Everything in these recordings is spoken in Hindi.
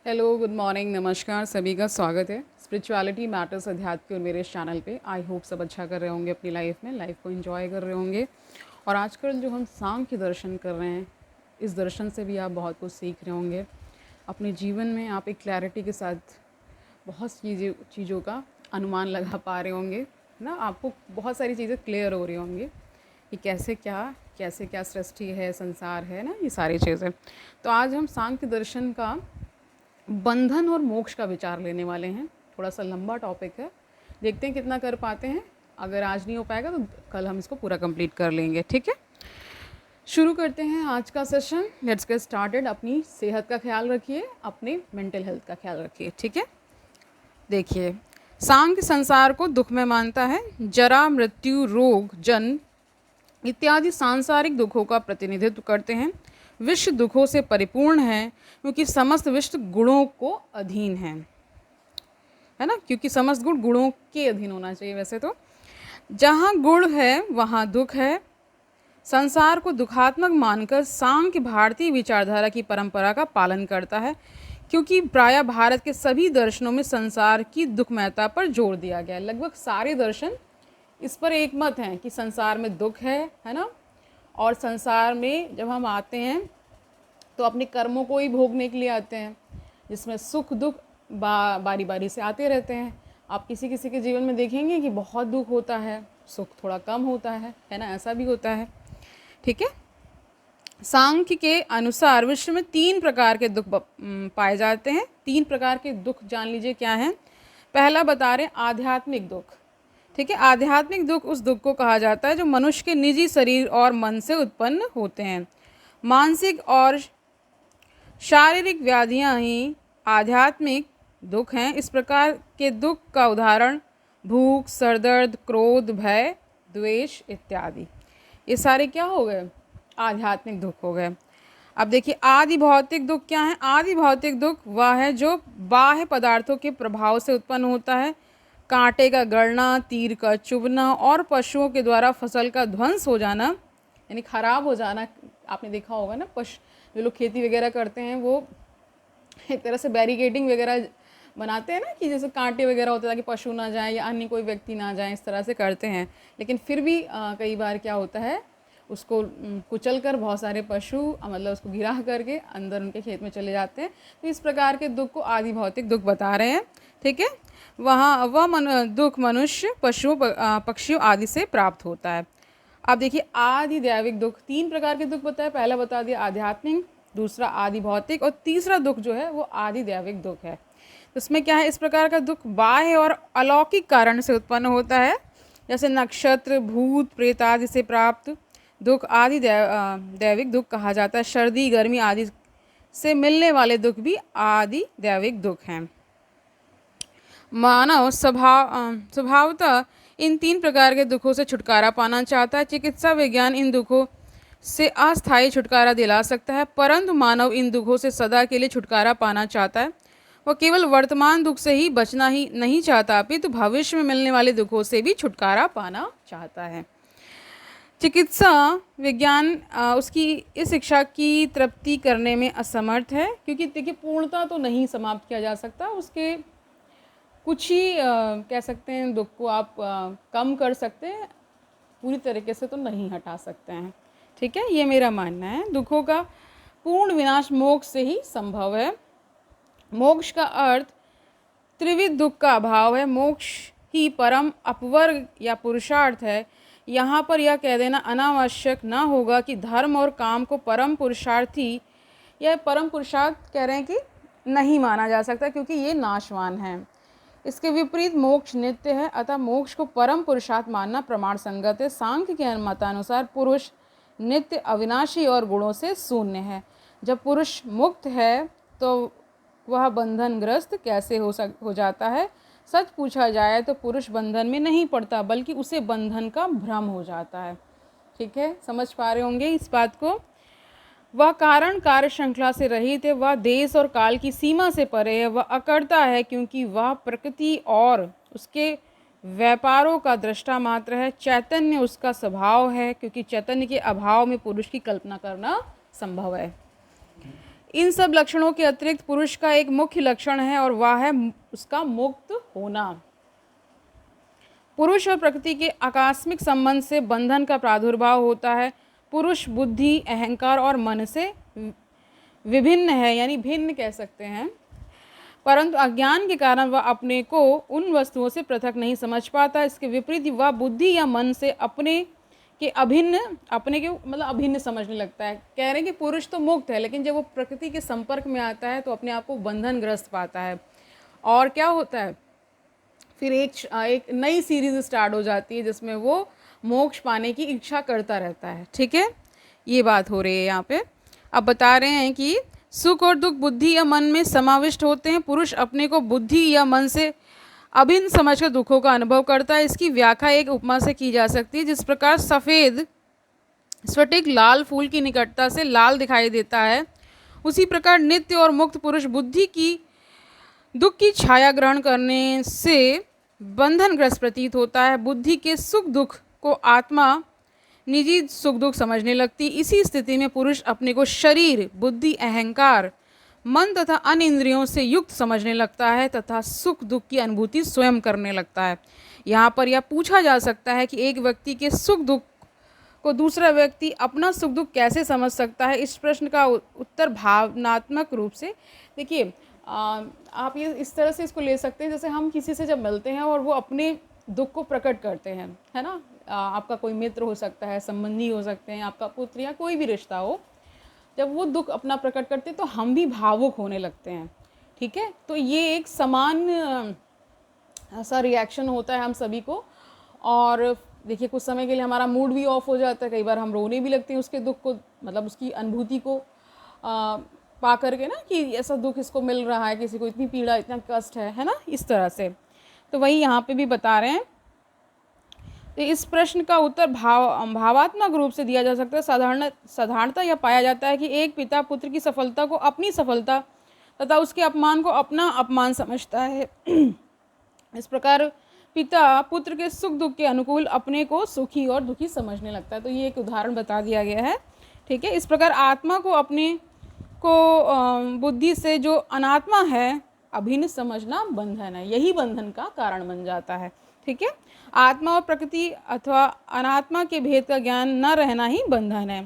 हेलो, गुड मॉर्निंग, नमस्कार, सभी का स्वागत है स्पिरिचुअलिटी मैटर्स अध्यात्म के और मेरे इस चैनल पे। आई होप सब अच्छा कर रहे होंगे अपनी लाइफ में, लाइफ को एंजॉय कर रहे होंगे। और आजकल जो हम सांख्य दर्शन कर रहे हैं, इस दर्शन से भी आप बहुत कुछ सीख रहे होंगे। अपने जीवन में आप एक क्लैरिटी के साथ बहुत चीज़ों का अनुमान लगा पा रहे होंगे ना। आपको बहुत सारी चीज़ें क्लियर हो रही होंगी कि कैसे क्या सृष्टि है, संसार है ना, ये सारी चीज़ें। तो आज हम सांख्य दर्शन का बंधन और मोक्ष का विचार लेने वाले हैं। थोड़ा सा लंबा टॉपिक है, देखते हैं कितना कर पाते हैं। अगर आज नहीं हो पाएगा तो कल हम इसको पूरा कंप्लीट कर लेंगे, ठीक है। शुरू करते हैं आज का सेशन। Let's get started. अपनी सेहत का ख्याल रखिए, अपने मेंटल हेल्थ का ख्याल रखिए, ठीक है। देखिए, सांख्य संसार को दुख में मानता है। जरा, मृत्यु, रोग, जन्म इत्यादि सांसारिक दुखों का प्रतिनिधित्व करते हैं। विश्व दुखों से परिपूर्ण है क्योंकि समस्त विश्व गुणों को अधीन है ना, क्योंकि समस्त गुण गुणों के अधीन होना चाहिए वैसे तो। जहाँ गुण है वहाँ दुख है। संसार को दुखात्मक मानकर सांख्य भारतीय विचारधारा की परंपरा का पालन करता है, क्योंकि प्रायः भारत के सभी दर्शनों में संसार की दुखमयता पर जोर दिया गया है। लगभग सारे दर्शन इस पर एक मत हैं कि संसार में दुख है ना। और संसार में जब हम आते हैं तो अपने कर्मों को ही भोगने के लिए आते हैं, जिसमें सुख दुख बारी बारी से आते रहते हैं। आप किसी किसी के जीवन में देखेंगे कि बहुत दुख होता है, सुख थोड़ा कम होता है ना, ऐसा भी होता है, ठीक है। सांख्य के अनुसार विश्व में 3 प्रकार के दुख पाए जाते हैं। 3 प्रकार के दुख जान लीजिए क्या हैं। पहला बता रहे आध्यात्मिक दुख, ठीक है। आध्यात्मिक दुख उस दुख को कहा जाता है जो मनुष्य के निजी शरीर और मन से उत्पन्न होते हैं। मानसिक और शारीरिक व्याधियां ही आध्यात्मिक दुख हैं। इस प्रकार के दुख का उदाहरण भूख, सरदर्द, क्रोध, भय, द्वेष इत्यादि, ये सारे क्या हो गए? आध्यात्मिक दुख हो गए। अब देखिए, आदि भौतिक दुख क्या है? आदि भौतिक दुख वह है जो बाह्य पदार्थों के प्रभाव से उत्पन्न होता है। कांटे का गड़ना, तीर का चुभना और पशुओं के द्वारा फसल का ध्वंस हो जाना, यानी खराब हो जाना। आपने देखा होगा ना, जो लोग खेती वगैरह करते हैं वो एक तरह से बैरिकेडिंग वगैरह बनाते हैं ना, कि जैसे कांटे वगैरह होते हैं ताकि पशु ना जाए या अन्य कोई व्यक्ति ना जाए, इस तरह से करते हैं। लेकिन फिर भी कई बार क्या होता है, उसको कुचल कर बहुत सारे पशु मतलब उसको गिरा करके अंदर उनके खेत में चले जाते हैं। तो इस प्रकार के दुख को आदि भौतिक दुख बता रहे हैं, ठीक है। वह दुख मनुष्य, पशुओं, पक्षियों आदि से प्राप्त होता है। अब देखिए, आदि दैविक दुख 3 प्रकार के दुख बताए। पहला बता दिया आध्यात्मिक, दूसरा आदि भौतिक और तीसरा दुख जो है वो आदि दैविक दुख है। तो इसमें क्या है, इस प्रकार का दुख बाह्य और अलौकिक कारण से उत्पन्न होता है, जैसे नक्षत्र, भूत, प्रेत आदि से प्राप्त दुख आदि दैविक दुख कहा जाता है। सर्दी, गर्मी आदि से मिलने वाले दुख भी आदि दैविक दुख हैं। मानव स्वभावतः इन 3 प्रकार के दुखों से छुटकारा पाना चाहता है। चिकित्सा विज्ञान इन दुखों से अस्थायी छुटकारा दिला सकता है, परंतु मानव इन दुखों से सदा के लिए छुटकारा पाना चाहता है। वह केवल वर्तमान दुख से ही बचना ही नहीं चाहता, अपितु भविष्य में मिलने वाले दुखों से भी छुटकारा पाना चाहता है। चिकित्सा विज्ञान उसकी इस इच्छा की तृप्ति करने में असमर्थ है, क्योंकि देखिए पूर्णता तो नहीं समाप्त किया जा सकता। उसके कुछ ही कह सकते हैं दुख को आप कम कर सकते हैं, पूरी तरीके से तो नहीं हटा सकते हैं, ठीक है। ये मेरा मानना है। दुखों का पूर्ण विनाश मोक्ष से ही संभव है। मोक्ष का अर्थ त्रिविध दुख का अभाव है। मोक्ष ही परम अपवर्ग या पुरुषार्थ है। यहाँ पर यह कह देना अनावश्यक ना होगा कि धर्म और काम को परम पुरुषार्थी या परम पुरुषार्थ कह रहे हैं कि नहीं माना जा सकता, क्योंकि ये नाशवान है। इसके विपरीत मोक्ष नित्य है, अतः मोक्ष को परम पुरुषार्थ मानना प्रमाण संगत है। सांख्य के मतानुसार पुरुष नित्य, अविनाशी और गुणों से शून्य है। जब पुरुष मुक्त है तो वह बंधनग्रस्त कैसे हो जाता है? सच पूछा जाए तो पुरुष बंधन में नहीं पड़ता, बल्कि उसे बंधन का भ्रम हो जाता है, ठीक है। समझ पा रहे होंगे इस बात को। वह कारण कार्य श्रृंखला से रहित है, वह देश और काल की सीमा से परे है, वह अकर्ता है क्योंकि वह प्रकृति और उसके व्यापारों का दृष्टा मात्र है। चैतन्य उसका स्वभाव है, क्योंकि चैतन्य के अभाव में पुरुष की कल्पना करना संभव है। इन सब लक्षणों के अतिरिक्त पुरुष का एक मुख्य लक्षण है और वह है उसका मुक्त होना। पुरुष और प्रकृति के आकस्मिक संबंध से बंधन का प्रादुर्भाव होता है। पुरुष बुद्धि, अहंकार और मन से विभिन्न है, यानी भिन्न कह सकते हैं, परंतु अज्ञान के कारण वह अपने को उन वस्तुओं से पृथक नहीं समझ पाता। इसके विपरीत वह बुद्धि या मन से अपने के अभिन्न समझने लगता है। कह रहे हैं कि पुरुष तो मुक्त है, लेकिन जब वो प्रकृति के संपर्क में आता है तो अपने आप को बंधनग्रस्त पाता है। और क्या होता है, फिर एक नई सीरीज स्टार्ट हो जाती है जिसमें वो मोक्ष पाने की इच्छा करता रहता है। ठीक है, ये बात हो रही है यहाँ पे। अब बता रहे हैं कि सुख और दुख बुद्धि या मन में समाविष्ट होते हैं। पुरुष अपने को बुद्धि या मन से अभिन्न समझकर दुखों का अनुभव करता है। इसकी व्याख्या एक उपमा से की जा सकती है। जिस प्रकार सफ़ेद स्फटिक लाल फूल की निकटता से लाल दिखाई देता है, उसी प्रकार नित्य और मुक्त पुरुष बुद्धि की दुख की छाया ग्रहण करने से बंधनग्रस्त प्रतीत होता है। बुद्धि के सुख दुख को आत्मा निजी सुख दुख समझने लगती। इसी स्थिति में पुरुष अपने को शरीर, बुद्धि, अहंकार, मन तथा अन्य इंद्रियों से युक्त समझने लगता है तथा सुख दुख की अनुभूति स्वयं करने लगता है। यहाँ पर यह पूछा जा सकता है कि एक व्यक्ति के सुख दुख को दूसरा व्यक्ति अपना सुख दुख कैसे समझ सकता है। इस प्रश्न का उत्तर भावनात्मक रूप से, देखिए आप ये इस तरह से इसको ले सकते हैं, जैसे हम किसी से जब मिलते हैं और वो अपने दुख को प्रकट करते हैं, है ना। आपका कोई मित्र हो सकता है, संबंधी हो सकते हैं, आपका पुत्र या कोई भी रिश्ता हो, जब वो दुख अपना प्रकट करते हैं तो हम भी भावुक होने लगते हैं। ठीक है, तो ये एक समान ऐसा रिएक्शन होता है हम सभी को। और देखिए कुछ समय के लिए हमारा मूड भी ऑफ हो जाता है, कई बार हम रोने भी लगते हैं उसके दुख को, मतलब उसकी अनुभूति को पा करके ना, कि ऐसा दुख इसको मिल रहा है, किसी को इतनी पीड़ा, इतना कष्ट है ना, इस तरह से। तो वही यहाँ पे भी बता रहे हैं। तो इस प्रश्न का उत्तर भावात्मक रूप से दिया जा सकता है। साधारणतः यह पाया जाता है कि एक पिता पुत्र की सफलता को अपनी सफलता तथा उसके अपमान को अपना अपमान समझता है। इस प्रकार पिता पुत्र के सुख दुख के अनुकूल अपने को सुखी और दुखी समझने लगता है। तो ये एक उदाहरण बता दिया गया है। ठीक है, इस प्रकार आत्मा को अपने को बुद्धि से जो अनात्मा है अभिन्न समझना बंधन है, यही बंधन का कारण बन जाता है। ठीक है, आत्मा और प्रकृति अथवा अनात्मा के भेद का ज्ञान न रहना ही बंधन है।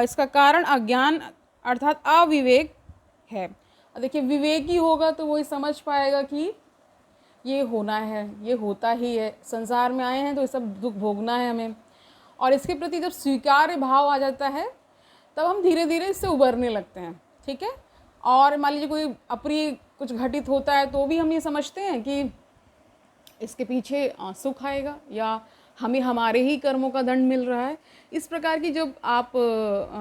इसका कारण अज्ञान अर्थात अविवेक है। देखिए विवेकी होगा तो वो समझ पाएगा कि ये होना है, ये होता ही है, संसार में आए हैं तो ये सब दुख भोगना है हमें। और इसके प्रति जब स्वीकार्य भाव आ जाता है तब हम धीरे धीरे इससे उबरने लगते हैं। ठीक है, और मान लीजिए कोई अप्रिय कुछ घटित होता है तो भी हम ये समझते हैं कि इसके पीछे सुख आएगा या हमें हमारे ही कर्मों का दंड मिल रहा है। इस प्रकार की जब आप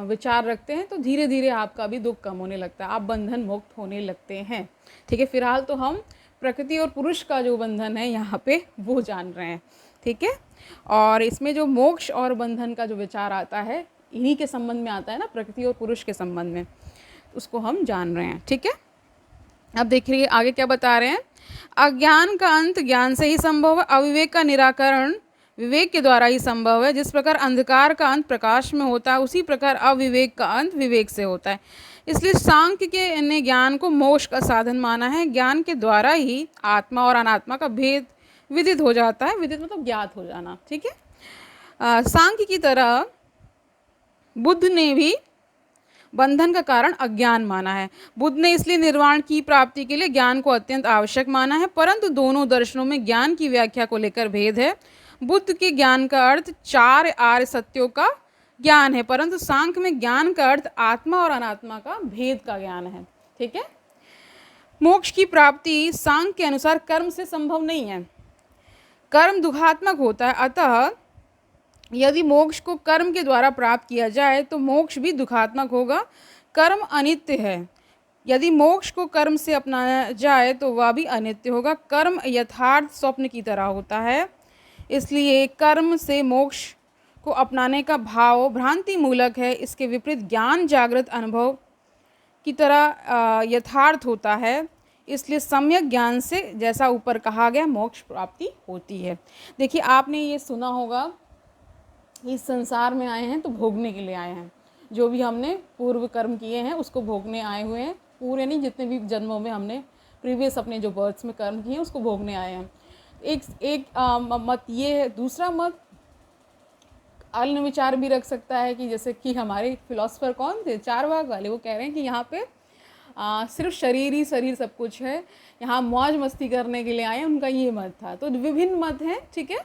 विचार रखते हैं तो धीरे धीरे आपका भी दुख कम होने लगता है, आप बंधन मुक्त होने लगते हैं। ठीक है, फिलहाल तो हम प्रकृति और पुरुष का जो बंधन है यहाँ पे वो जान रहे हैं। ठीक है, और इसमें जो मोक्ष और बंधन का जो विचार आता है इन्हीं के संबंध में आता है ना, प्रकृति और पुरुष के संबंध में, उसको हम जान रहे हैं। ठीक है, अब देखिए आगे क्या बता रहे हैं। अज्ञान का अंत ज्ञान से ही संभव है, अविवेक का निराकरण विवेक के द्वारा ही संभव है। जिस प्रकार अंधकार का अंत प्रकाश में होता है, उसी प्रकार अविवेक का अंत विवेक से होता है। इसलिए सांख्य के ने ज्ञान को मोक्ष का साधन माना है। ज्ञान के द्वारा ही आत्मा और अनात्मा का भेद विदित हो जाता है। विदित मतलब ज्ञात हो जाना। ठीक है, सांख्य की तरह बुद्ध ने भी बंधन का कारण अज्ञान माना है। बुद्ध ने इसलिए निर्वाण की प्राप्ति के लिए ज्ञान को अत्यंत आवश्यक माना है, परंतु दोनों दर्शनों में ज्ञान की व्याख्या को लेकर भेद है। बुद्ध के ज्ञान का अर्थ 4 आर्य सत्यों का ज्ञान है, परंतु सांख्य में ज्ञान का अर्थ आत्मा और अनात्मा का भेद का ज्ञान है। ठीक है, मोक्ष की प्राप्ति सांख्य के अनुसार कर्म से संभव नहीं है, कर्म दुखात्मक होता है। अतः यदि मोक्ष को कर्म के द्वारा प्राप्त किया जाए तो मोक्ष भी दुखात्मक होगा। कर्म अनित्य है, यदि मोक्ष को कर्म से अपनाया जाए तो वह भी अनित्य होगा। कर्म यथार्थ स्वप्न की तरह होता है, इसलिए कर्म से मोक्ष को अपनाने का भाव भ्रांति मूलक है। इसके विपरीत ज्ञान जागृत अनुभव की तरह यथार्थ होता है, इसलिए सम्यक ज्ञान से, जैसा ऊपर कहा गया, मोक्ष प्राप्ति होती है। देखिए आपने ये सुना होगा, इस संसार में आए हैं तो भोगने के लिए आए हैं, जो भी हमने पूर्व कर्म किए हैं उसको भोगने आए हुए हैं, पूरे नहीं, जितने भी जन्मों में हमने प्रीवियस अपने जो बर्थ्स में कर्म किए हैं उसको भोगने आए हैं। एक मत ये है। दूसरा मत अन्य विचार भी रख सकता है कि जैसे कि हमारे फिलोसफर कौन थे, चारवाक वाले, वो कह रहे हैं कि यहाँ पे सिर्फ शरीर ही शरीर सब कुछ है, यहाँ मौज मस्ती करने के लिए आए, उनका ये मत था। तो विभिन्न मत हैं, ठीक है।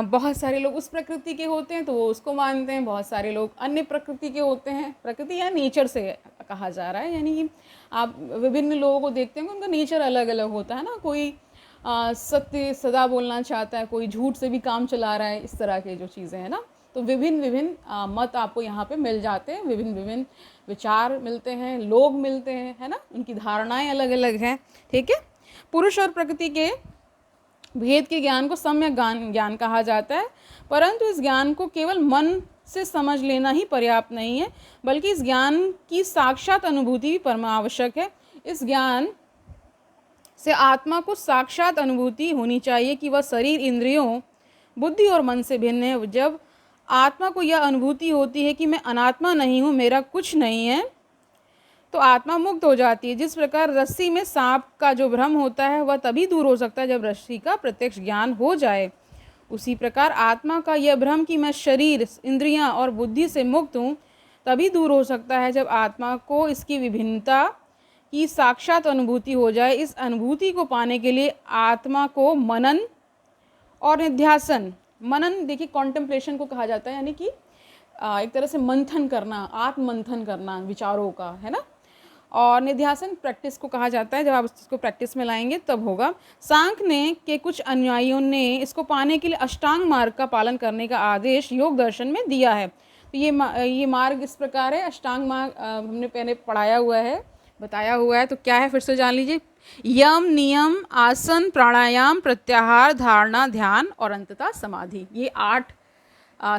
बहुत सारे लोग उस प्रकृति के होते हैं तो वो उसको मानते हैं, बहुत सारे लोग अन्य प्रकृति के होते हैं। प्रकृति या नेचर से कहा जा रहा है, यानी कि आप विभिन्न लोगों को देखते हैं उनका नेचर अलग अलग होता है ना। कोई सत्य सदा बोलना चाहता है, कोई झूठ से भी काम चला रहा है, इस तरह के जो चीज़ें हैं ना। तो विभिन्न विभिन्न मत आपको यहाँ पे मिल जाते हैं, विभिन्न विभिन्न विचार मिलते हैं, लोग मिलते हैं, है ना। उनकी धारणाएं अलग अलग हैं, ठीक है। पुरुष और प्रकृति के भेद के ज्ञान को सम्यक ज्ञान कहा जाता है, परंतु इस ज्ञान को केवल मन से समझ लेना ही पर्याप्त नहीं है, बल्कि इस ज्ञान की साक्षात अनुभूति भी परम आवश्यक है। इस ज्ञान से आत्मा को साक्षात अनुभूति होनी चाहिए कि वह शरीर, इंद्रियों, बुद्धि और मन से भिन्न है। जब आत्मा को यह अनुभूति होती है कि मैं अनात्मा नहीं हूँ, मेरा कुछ नहीं है, तो आत्मा मुक्त हो जाती है। जिस प्रकार रस्सी में सांप का जो भ्रम होता है वह तभी दूर हो सकता है जब रस्सी का प्रत्यक्ष ज्ञान हो जाए, उसी प्रकार आत्मा का यह भ्रम कि मैं शरीर, इंद्रियां और बुद्धि से मुक्त हूँ तभी दूर हो सकता है जब आत्मा को इसकी विभिन्नता की साक्षात अनुभूति हो जाए। इस अनुभूति को पाने के लिए आत्मा को मनन और निध्यासन, मनन देखिए कॉन्टेम्पलेशन को कहा जाता है, यानी कि एक तरह से मंथन करना, आत्म मंथन करना विचारों का, है ना। और निध्यासन प्रैक्टिस को कहा जाता है, जब आप इसको प्रैक्टिस में लाएंगे तब होगा। सांख्य ने के कुछ अनुयायियों ने इसको पाने के लिए अष्टांग मार्ग का पालन करने का आदेश योग दर्शन में दिया है। तो ये मार्ग इस प्रकार है। अष्टांग मार्ग हमने पहले पढ़ाया हुआ है, बताया हुआ है, तो क्या है फिर से जान लीजिए। यम, नियम, आसन, प्राणायाम, प्रत्याहार, धारणा, ध्यान और अंततः समाधि, ये 8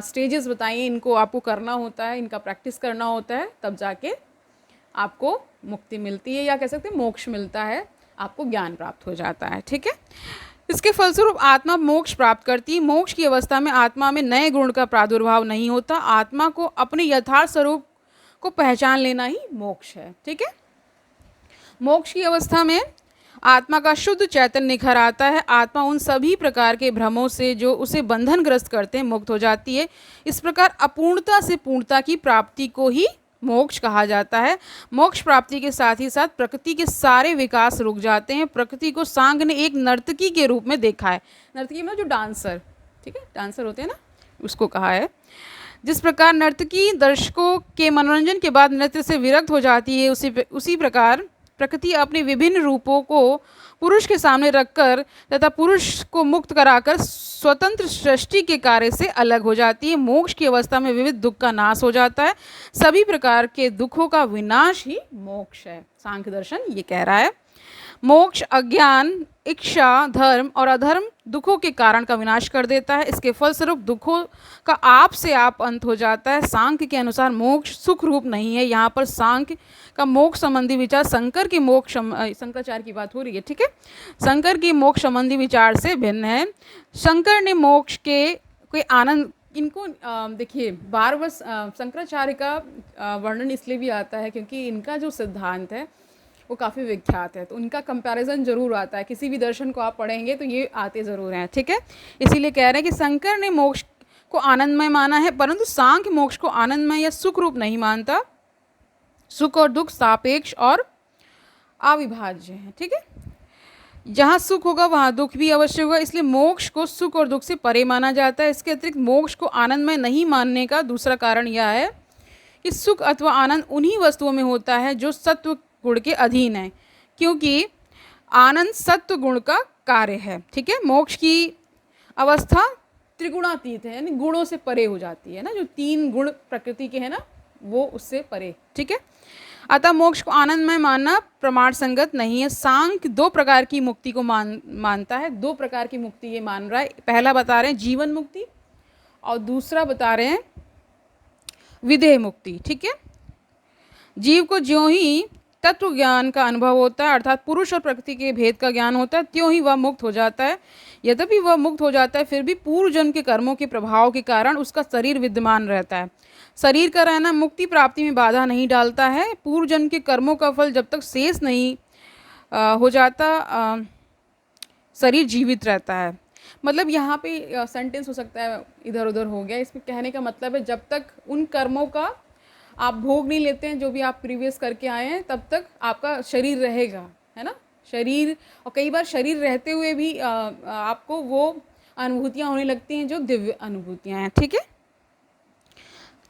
स्टेजेस बताइए। इनको आपको करना होता है, इनका प्रैक्टिस करना होता है, तब जाके आपको मुक्ति मिलती है, या कह सकते हैं मोक्ष मिलता है, आपको ज्ञान प्राप्त हो जाता है, ठीक है। इसके फलस्वरूप आत्मा मोक्ष प्राप्त करती है। मोक्ष की अवस्था में आत्मा में नए गुण का प्रादुर्भाव नहीं होता। आत्मा को अपने यथार्थ स्वरूप को पहचान लेना ही मोक्ष है, ठीक है। मोक्ष की अवस्था में आत्मा का शुद्ध चैतन्य निखर आता है। आत्मा उन सभी प्रकार के भ्रमों से जो उसे बंधनग्रस्त करते हैं मुक्त हो जाती है। इस प्रकार अपूर्णता से पूर्णता की प्राप्ति को ही मोक्ष कहा जाता है। मोक्ष प्राप्ति के साथ ही साथ प्रकृति के सारे विकास रुक जाते हैं। प्रकृति को सांग ने एक नर्तकी के रूप में देखा है। नर्तकी में जो डांसर, ठीक है, डांसर होते हैं ना, उसको कहा है। जिस प्रकार नर्तकी दर्शकों के मनोरंजन के बाद नृत्य से विरक्त हो जाती है, उसी प्रकार प्रकृति अपने विभिन्न रूपों को पुरुष के सामने रखकर तथा पुरुष को मुक्त कराकर स्वतंत्र सृष्टि के कार्य से अलग हो जाती है। मोक्ष की अवस्था में विविध दुख का नाश हो जाता है। सभी प्रकार के दुखों का विनाश ही मोक्ष है, सांख्य दर्शन ये कह रहा है। मोक्ष अज्ञान, इच्छा, धर्म और अधर्म दुखों के कारण का विनाश कर देता है। इसके फलस्वरूप दुखों का आप से आप अंत हो जाता है। सांख्य के अनुसार मोक्ष सुख रूप नहीं है। यहाँ पर सांख्य का मोक्ष संबंधी विचार शंकराचार्य की बात हो रही है, ठीक है, शंकर की मोक्ष संबंधी विचार से भिन्न है। शंकर ने मोक्ष के कोई आनंद, इनको देखिए बार बार शंकराचार्य का वर्णन इसलिए भी आता है क्योंकि इनका जो सिद्धांत है वो काफ़ी विख्यात है, तो उनका कंपैरिजन जरूर आता है। किसी भी दर्शन को आप पढ़ेंगे तो ये आते ज़रूर हैं, ठीक है। इसीलिए कह रहे हैं कि शंकर ने मोक्ष को आनंदमय माना है, परंतु सांख्य मोक्ष को आनंदमय या सुख रूप नहीं मानता। सुख और दुख सापेक्ष और अविभाज्य हैं, ठीक है। जहाँ सुख होगा वहाँ दुख भी अवश्य होगा, इसलिए मोक्ष को सुख और दुख से परे माना जाता है। इसके अतिरिक्त मोक्ष को आनंदमय नहीं मानने का दूसरा कारण यह है कि सुख अथवा आनंद उन्हीं वस्तुओं में होता है जो सत्व गुण के अधीन है, क्योंकि आनंद सत्व गुण का कार्य है, ठीक है। मोक्ष की अवस्था त्रिगुणातीत है, यानी गुणों से परे हो जाती है ना, जो 3 गुण प्रकृति के हैं ना, वो उससे परे, ठीक है। अतः मोक्ष को आनंदमय मानना प्रमाण संगत नहीं है। सांख्य 2 प्रकार की मुक्ति को मानता है। 2 प्रकार की मुक्ति ये मान रहा है। पहला बता रहे हैं जीवन मुक्ति और दूसरा बता रहे हैं विदेह मुक्ति, ठीक है। जीव को ज्यों ही तत्व ज्ञान का अनुभव होता है, अर्थात पुरुष और प्रकृति के भेद का ज्ञान होता है, त्यों ही वह मुक्त हो जाता है। यद्यपि वह मुक्त हो जाता है, फिर भी पूर्व जन्म के कर्मों के प्रभाव के कारण उसका शरीर विद्यमान रहता है। शरीर का रहना मुक्ति प्राप्ति में बाधा नहीं डालता है। पूर्व जन्म के कर्मों का फल जब तक शेष नहीं हो जाता, शरीर जीवित रहता है। मतलब यहाँ पे सेंटेंस हो सकता है इधर उधर हो गया। इसमें कहने का मतलब है, जब तक उन कर्मों का आप भोग नहीं लेते हैं जो भी आप प्रीवियस करके आए हैं, तब तक आपका शरीर रहेगा, है ना। शरीर, और कई बार शरीर रहते हुए भी आपको वो अनुभूतियाँ होने लगती हैं जो दिव्य अनुभूतियाँ हैं। ठीक है,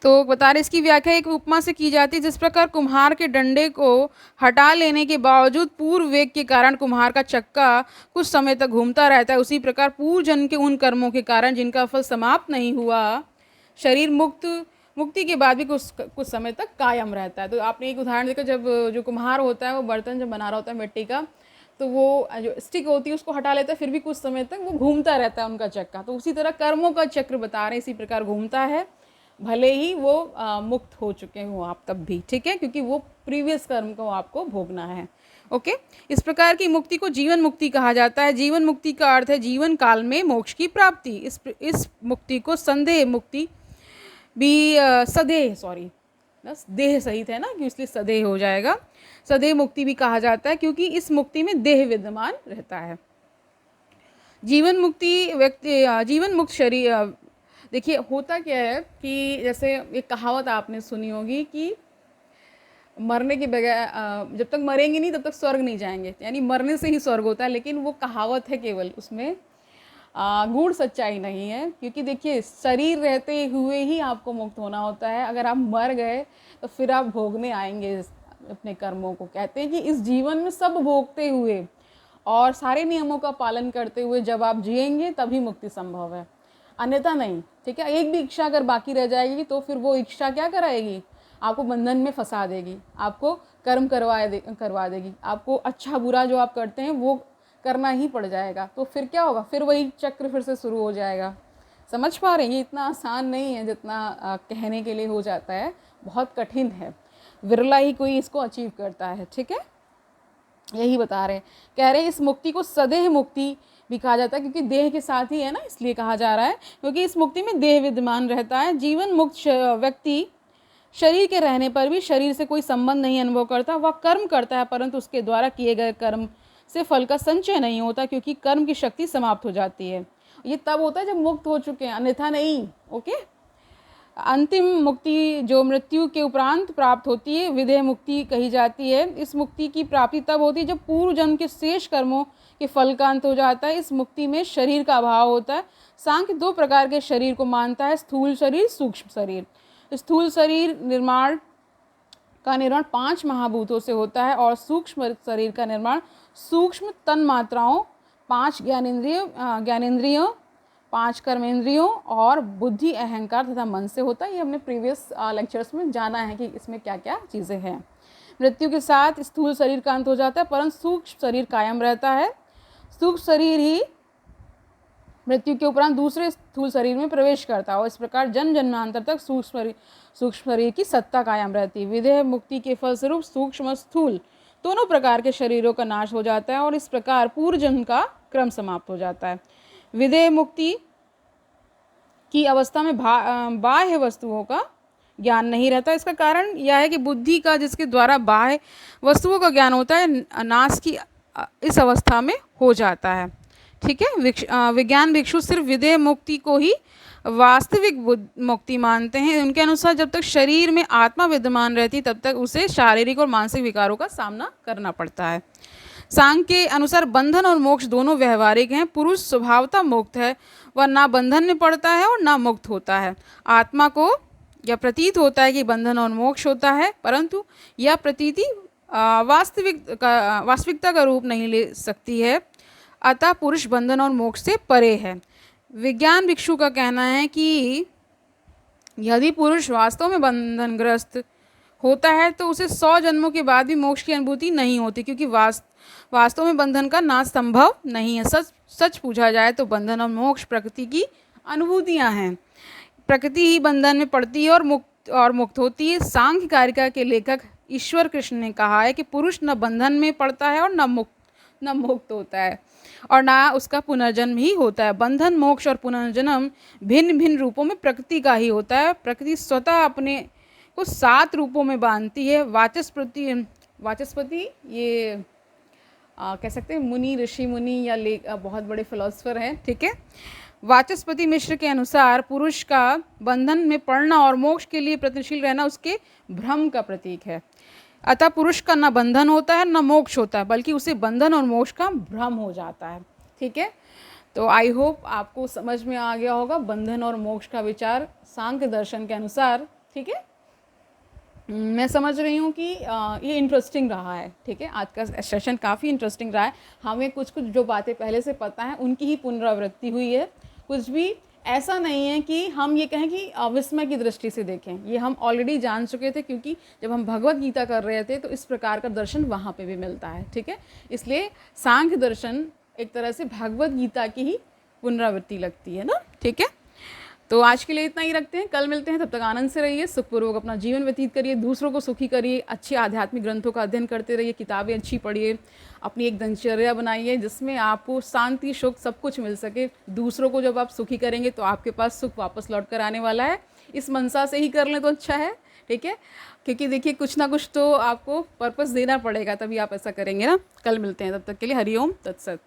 तो बता रहे इसकी व्याख्या एक उपमा से की जाती है। जिस प्रकार कुम्हार के डंडे को हटा लेने के बावजूद पूर्व वेग के कारण कुम्हार का चक्का कुछ समय तक घूमता रहता है, उसी प्रकार पूर्व जन्म के उन कर्मों के कारण जिनका फल समाप्त नहीं हुआ, शरीर मुक्ति के बाद भी कुछ समय तक कायम रहता है। तो आपने एक उदाहरण देखा, जब जो कुम्हार होता है वो बर्तन जब बना रहा होता है मिट्टी का, तो वो जो स्टिक होती है उसको हटा लेता है, फिर भी कुछ समय तक वो घूमता रहता है उनका चक्का। तो उसी तरह कर्मों का चक्र बता रहे हैं, इसी प्रकार घूमता है, भले ही वो मुक्त हो चुके हो आप तब भी। ठीक है, क्योंकि वो प्रीवियस कर्म को आपको भोगना है। ओके, इस प्रकार की मुक्ति को जीवन मुक्ति कहा जाता है। जीवन मुक्ति का अर्थ है जीवन काल में मोक्ष की प्राप्ति। इस मुक्ति को संदेह मुक्ति भी सदेह, सॉरी बस देह सहित है ना, कि इसलिए सदेह हो जाएगा। सदेह मुक्ति भी कहा जाता है क्योंकि इस मुक्ति में देह विद्यमान रहता है। जीवन मुक्त शरीर, देखिए होता क्या है कि जैसे एक कहावत आपने सुनी होगी कि मरने के बगैर, जब तक मरेंगे नहीं तब तक स्वर्ग नहीं जाएंगे, यानी मरने से ही स्वर्ग होता है। लेकिन वो कहावत है केवल, उसमें गूढ़ सच्चाई नहीं है। क्योंकि देखिए शरीर रहते हुए ही आपको मुक्त होना होता है। अगर आप मर गए तो फिर आप भोगने आएंगे अपने कर्मों को। कहते हैं कि इस जीवन में सब भोगते हुए और सारे नियमों का पालन करते हुए जब आप जिएंगे तभी मुक्ति संभव है, अन्यथा नहीं। ठीक है, एक भी इच्छा अगर बाकी रह जाएगी तो फिर वो इच्छा क्या कराएगी, आपको बंधन में फंसा देगी, आपको कर्म करवा देगी, आपको अच्छा बुरा जो आप करते हैं वो करना ही पड़ जाएगा। तो फिर क्या होगा, फिर वही चक्र फिर से शुरू हो जाएगा। समझ पा रहे हैं, ये इतना आसान नहीं है जितना कहने के लिए हो जाता है, बहुत कठिन है, विरला ही कोई इसको अचीव करता है। ठीक है, यही बता रहे हैं। कह रहे हैं इस मुक्ति को सदेह मुक्ति भी कहा जाता है, क्योंकि देह के साथ ही है ना, इसलिए कहा जा रहा है, क्योंकि इस मुक्ति में देह विद्यमान रहता है। जीवन मुक्त व्यक्ति शरीर के रहने पर भी शरीर से कोई संबंध नहीं अनुभव करता। वह कर्म करता है परंतु उसके द्वारा किए गए कर्म से फल का संचय नहीं होता, क्योंकि कर्म की शक्ति समाप्त हो जाती है। ये तब होता है जब मुक्त हो चुके हैं, अन्यथा नहीं। ओके, अंतिम मुक्ति जो मृत्यु के उपरांत प्राप्त होती है, विदेह मुक्ति कही जाती है। इस मुक्ति की प्राप्ति तब होती है जब पूर्व जन्म के शेष कर्मों के फल का अंत हो जाता है। इस मुक्ति में शरीर का अभाव होता है। सांख्य दो प्रकार के शरीर को मानता है, स्थूल शरीर, सूक्ष्म शरीर। स्थूल शरीर का निर्माण 5 महाभूतों से होता है और सूक्ष्म शरीर का निर्माण सूक्ष्म तन मात्राओं, 5 ज्ञानेंद्रियों, 5 कर्मेंद्रियों और बुद्धि, अहंकार तथा मन से होता है। ये हमने प्रीवियस लेक्चर्स में जाना है कि इसमें क्या क्या चीज़ें हैं। मृत्यु के साथ स्थूल शरीर का अंत हो जाता है, परंतु सूक्ष्म शरीर कायम रहता है। सूक्ष्म शरीर ही मृत्यु के उपरांत दूसरे स्थूल शरीर में प्रवेश करता है और इस प्रकार जन्म जन्मांतर तक सूक्ष्म शरीर की सत्ता कायम रहती है। विदेह मुक्ति के फलस्वरूप सूक्ष्म और स्थूल दोनों प्रकार के शरीरों का नाश हो जाता है और इस प्रकार पूर्व जन्म का क्रम समाप्त हो जाता है। विदेह मुक्ति की अवस्था में बाह्य वस्तुओं का ज्ञान नहीं रहता। इसका कारण यह है कि बुद्धि का जिसके द्वारा बाह्य वस्तुओं का ज्ञान होता है, नाश की इस अवस्था में हो जाता है। ठीक है, विज्ञान भिक्षु सिर्फ विदेह मुक्ति को ही वास्तविक मुक्ति मानते हैं। उनके अनुसार जब तक शरीर में आत्मा विद्यमान रहती तब तक उसे शारीरिक और मानसिक विकारों का सामना करना पड़ता है। सांख्य के अनुसार बंधन और मोक्ष दोनों व्यवहारिक हैं। पुरुष स्वभावतः मुक्त है, वह ना बंधन में पड़ता है और ना मुक्त होता है। आत्मा को यह प्रतीत होता है कि बंधन और मोक्ष होता है, परंतु यह प्रतीति वास्तविकता का रूप नहीं ले सकती है। अतः पुरुष बंधन और मोक्ष से परे है। विज्ञान भिक्षु का कहना है कि यदि पुरुष वास्तव में बंधनग्रस्त होता है तो उसे 100 जन्मों के बाद भी मोक्ष की अनुभूति नहीं होती, क्योंकि वास्तव में बंधन का नाश संभव नहीं है। सच पूछा जाए तो बंधन और मोक्ष प्रकृति की अनुभूतियाँ हैं। प्रकृति ही बंधन में पड़ती है और मुक्त होती है। सांख्य कारिका के लेखक ईश्वर कृष्ण ने कहा है कि पुरुष न बंधन में पड़ता है और न मुक्त होता है और ना उसका पुनर्जन्म ही होता है। बंधन, मोक्ष और पुनर्जन्म भिन्न भिन्न रूपों में प्रकृति का ही होता है। प्रकृति स्वतः अपने को 7 रूपों में बांधती है। वाचस्पति ये कह सकते हैं मुनि, ऋषि मुनि या बहुत बड़े फिलोसफर हैं, ठीक है। वाचस्पति मिश्र के अनुसार पुरुष का बंधन में पड़ना और मोक्ष के लिए प्रयत्नशील रहना उसके भ्रम का प्रतीक है। अतः पुरुष का न बंधन होता है न मोक्ष होता है, बल्कि उसे बंधन और मोक्ष का भ्रम हो जाता है, ठीक है। तो आई होप आपको समझ में आ गया होगा बंधन और मोक्ष का विचार सांख्य दर्शन के अनुसार, ठीक है। मैं समझ रही हूँ कि ये इंटरेस्टिंग रहा है, ठीक है। आज का सेशन काफ़ी इंटरेस्टिंग रहा है। हमें कुछ जो बातें पहले से पता हैं उनकी ही पुनरावृत्ति हुई है। कुछ भी ऐसा नहीं है कि हम ये कहें कि विस्मय की दृष्टि से देखें, ये हम ऑलरेडी जान चुके थे, क्योंकि जब हम भगवत गीता कर रहे थे तो इस प्रकार का दर्शन वहाँ पे भी मिलता है, ठीक है। इसलिए सांख्य दर्शन एक तरह से भगवत गीता की ही पुनरावृत्ति लगती है ना, ठीक है। तो आज के लिए इतना ही रखते हैं, कल मिलते हैं। तब तक आनंद से रहिए, सुखपूर्वक अपना जीवन व्यतीत करिए, दूसरों को सुखी करिए, अच्छे आध्यात्मिक ग्रंथों का अध्ययन करते रहिए, किताबें अच्छी पढ़िए, अपनी एक दिनचर्या बनाइए जिसमें आपको शांति, सुख सब कुछ मिल सके। दूसरों को जब आप सुखी करेंगे तो आपके पास सुख वापस लौट कर आने वाला है। इस मनसा से ही कर लें तो अच्छा है, ठीक है। क्योंकि देखिए कुछ ना कुछ तो आपको पर्पस देना पड़ेगा, तभी आप ऐसा करेंगे ना। कल मिलते हैं, तब तक के लिए हरिओम तत्सत।